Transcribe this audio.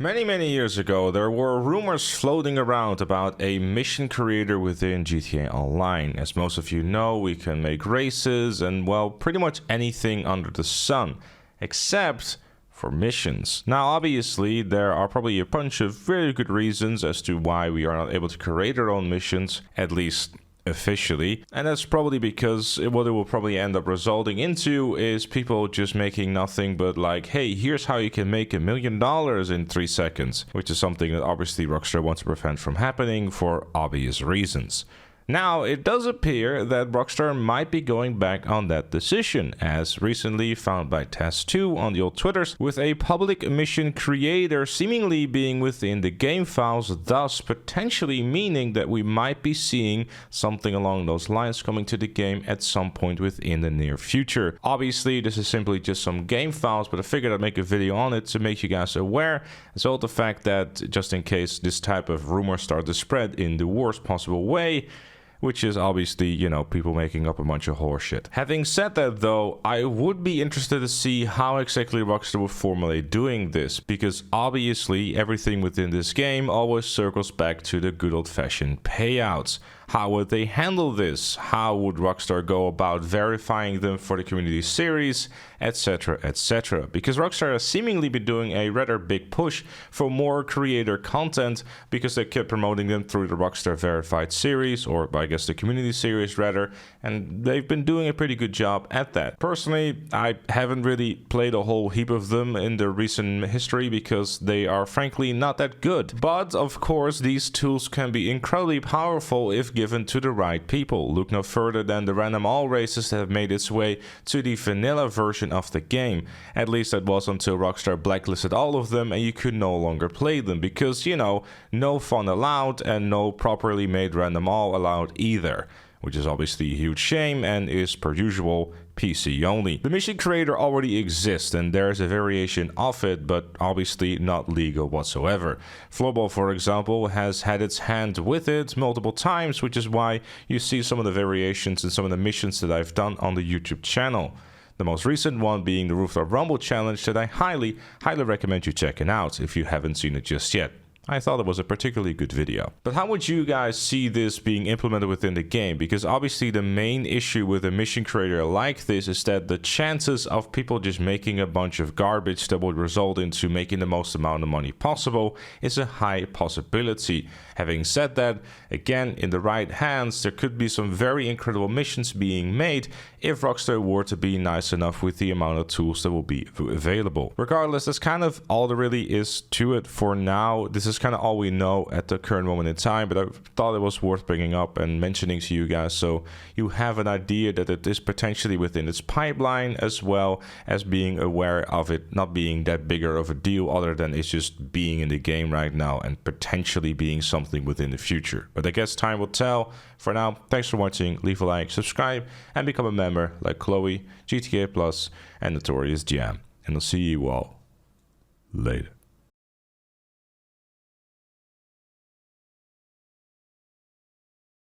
Many years ago, there were rumors floating around about a mission creator within GTA Online. As most of you know, we can make races and, well, pretty much anything under the sun, except for missions. Now, obviously, there are probably a bunch of very good reasons as to why we are not able to create our own missions, at least officially, and that's probably because what it will probably end up resulting into is people just making nothing but like, hey, here's how you can make $1 million in 3 seconds, which is something that obviously Rockstar wants to prevent from happening for obvious reasons. Now, it does appear that Rockstar might be going back on that decision, as recently found by Test2 on the old Twitters, with a public mission creator seemingly being within the game files, thus potentially meaning that we might be seeing something along those lines coming to the game at some point within the near future. Obviously, this is simply just some game files, but I figured I'd make a video on it to make you guys aware, as well as the fact that just in case this type of rumor starts to spread in the worst possible way, which is obviously, you know, people making up a bunch of horseshit. Having said that though, I would be interested to see how exactly Rockstar would formulate doing this, because obviously everything within this game always circles back to the good old-fashioned payouts. How would they handle this? How would Rockstar go about verifying them for the community series, etc, etc? Because Rockstar has seemingly been doing a rather big push for more creator content because they kept promoting them through the Rockstar Verified series, or I guess the community series rather, and they've been doing a pretty good job at that. Personally, I haven't really played a whole heap of them in the recent history because they are frankly not that good. But of course, these tools can be incredibly powerful if given to the right people. Look no further than the random all races that have made its way to the vanilla version of the game. At least that was until Rockstar blacklisted all of them and you could no longer play them because, you know, no fun allowed and no properly made random all allowed either, which is obviously a huge shame and is, per usual, PC only. The mission creator already exists and there's a variation of it, but obviously not legal whatsoever. Floorball, for example, has had its hand with it multiple times, which is why you see some of the variations in some of the missions that I've done on the YouTube channel. The most recent one being the Rooftop Rumble challenge that I highly recommend you checking out if you haven't seen it just yet. I thought it was a particularly good video. But how would you guys see this being implemented within the game? Because obviously the main issue with a mission creator like this is that the chances of people just making a bunch of garbage that would result into making the most amount of money possible is a high possibility. Having said that, again, in the right hands, there could be some very incredible missions being made if Rockstar were to be nice enough with the amount of tools that will be available. Regardless, that's kind of all there really is to it for now. This is kind of all we know at the current moment in time, but I thought it was worth bringing up and mentioning to you guys so you have an idea that it is potentially within its pipeline, as well as being aware of it not being that bigger of a deal other than it's just being in the game right now and potentially being something within the future. But I guess time will tell. For now, thanks for watching, leave a like, subscribe, and become a member like Chloe, GTA Plus, and Notorious Jam. And I'll see you all later.